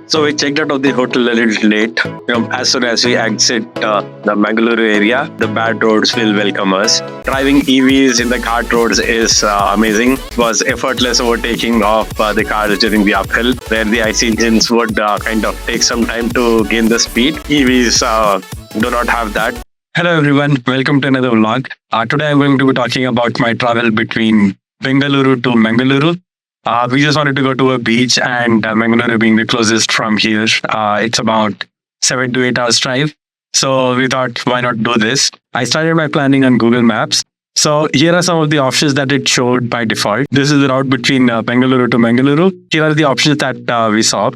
So we checked out of the hotel a little late. As soon as we exit the Mangalore area, the bad roads will welcome us. Driving EVs in the ghat roads is amazing. It was effortless overtaking of the cars during the uphill, where the IC engines would kind of take some time to gain the speed. EVs do not have that. Hello everyone, welcome to another vlog. Today I'm going to be talking about my travel between Bengaluru to Mangaluru. We just wanted to go to a beach, and Mangalore being the closest from here, it's about 7 to 8 hours drive. So we thought, why not do this? I started my planning on Google Maps. So here are some of the options that it showed by default. This is the route between Bengaluru to Mangaluru. Here are the options that we saw.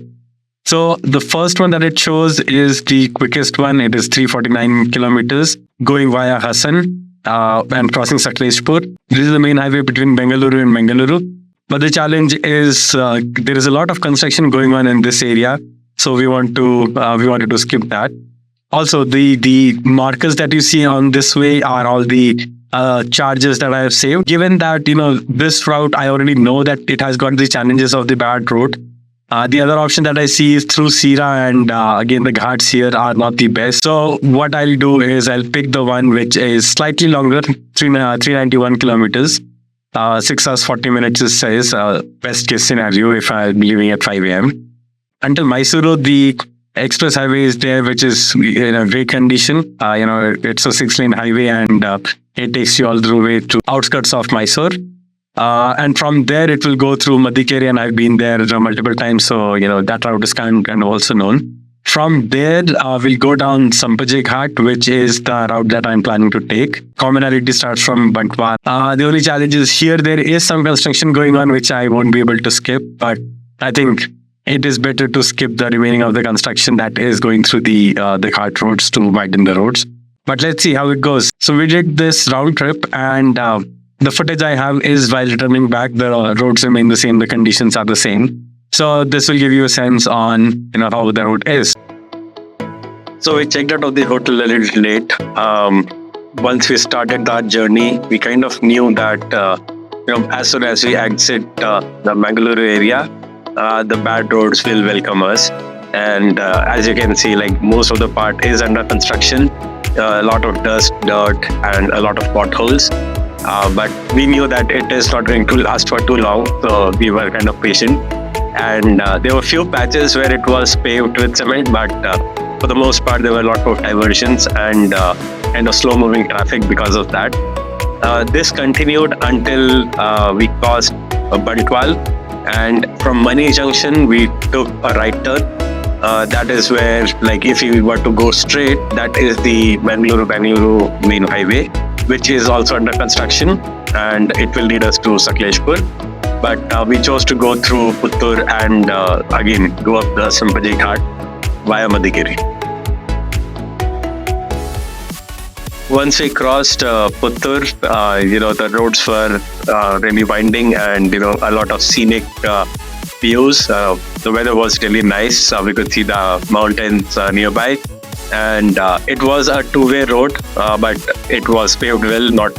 So the first one that it shows is the quickest one. It is 349 kilometers going via Hassan and crossing Sakleshpur. This is the main highway between Bengaluru and Mangaluru. But the challenge is there is a lot of construction going on in this area, so we wanted to skip that. Also, the markers that you see on this way are all the charges that I have saved. Given that this route, I already know that it has got the challenges of the bad road. The other option that I see is through Sira, and again the ghats here are not the best. So what I'll do is I'll pick the one which is slightly longer, 391 kilometers. 6 hours 40 minutes is says best case scenario if I'm leaving at 5 a.m. Until Mysuru, the express highway is there, which is in a great condition. It's a 6-lane highway, and it takes you all the way to outskirts of Mysore. And from there, it will go through Madikeri, and I've been there multiple times, so that route is kind of also known. From there, we'll go down Sampajay Ghat, which is the route that I'm planning to take. Commonality starts from Bantwal. The only challenge is here there is some construction going on, which I won't be able to skip. But I think it is better to skip the remaining of the construction that is going through the ghat roads to widen the roads. But let's see how it goes. So we did this round trip, and the footage I have is while returning back. The roads remain the same. The conditions are the same. So this will give you a sense on how the route is. So we checked out of the hotel a little late. Once we started that journey, we kind of knew that as soon as we exit the Mangalore area, the bad roads will welcome us. And as you can see, most of the part is under construction. A lot of dust, dirt, and a lot of potholes. But we knew that it is not going to last for too long, so we were kind of patient. And there were a few patches where it was paved with cement, but for the most part, there were a lot of diversions and kind of slow-moving traffic because of that. This continued until we crossed Bantwal, and from Mani Junction, we took a right turn. That is where, if you were to go straight, that is the Bengaluru main highway, which is also under construction, and it will lead us to Sakleshpur. But we chose to go through Puttur and again go up the Sampajay Ghat via Madikeri. Once we crossed Puttur, the roads were really winding, and a lot of scenic views. The weather was really nice. We could see the mountains nearby, and it was a two-way road, but it was paved well, not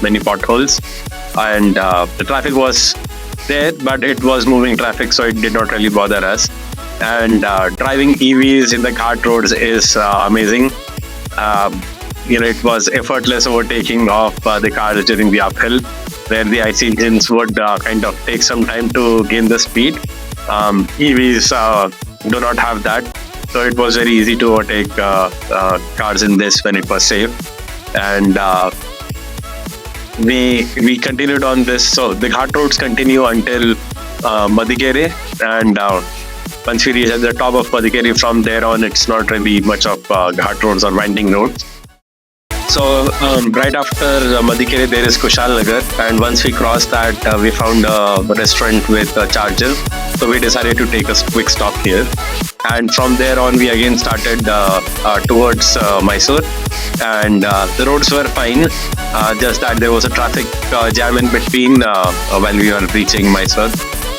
many potholes, and the traffic was there, but it was moving traffic, so it did not really bother us. And driving EVs in the ghat roads is amazing. It was effortless overtaking of the cars during the uphill, where the IC engines would kind of take some time to gain the speed. EVs do not have that, so it was very easy to overtake cars in this when it was safe. And we continued on this. So the ghat roads continue until Madikeri, and once we reach at the top of Madikeri, from there on it's not really much of ghat roads or winding roads. So right after Madikeri there is Kushal Nagar, and once we crossed that we found a restaurant with a charger, so we decided to take a quick stop here. And from there on we again started towards Mysuru, and the roads were fine, just that there was a traffic jam in between while we were reaching Mysuru.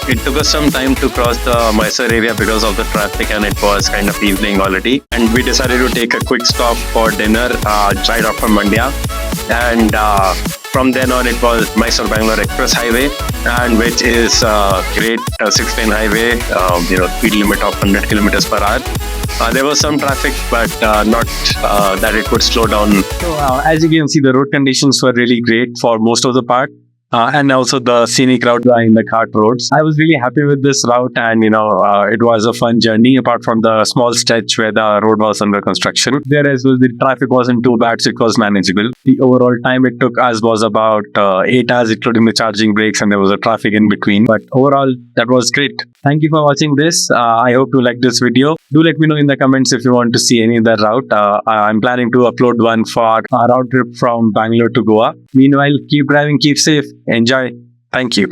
It took us some time to cross the Mysuru area because of the traffic, and it was kind of evening already. And we decided to take a quick stop for dinner right off from Mandya. And from then on, it was Mysore-Bangalore Express Highway, and which is a great 6-lane highway, speed limit of 100 kilometers per hour. There was some traffic, but not that it would slow down. So, as you can see, the road conditions were really great for most of the part. And also the scenic route in the cart roads. I was really happy with this route, and it was a fun journey apart from the small stretch where the road was under construction. Whereas the traffic wasn't too bad, so it was manageable. The overall time it took us was about 8 hours, including the charging breaks, and there was a traffic in between. But overall, that was great. Thank you for watching this. I hope you like this video. Do let me know in the comments if you want to see any other route. I'm planning to upload one for our road trip from Bangalore to Goa. Meanwhile, keep driving, keep safe. Enjoy. Thank you.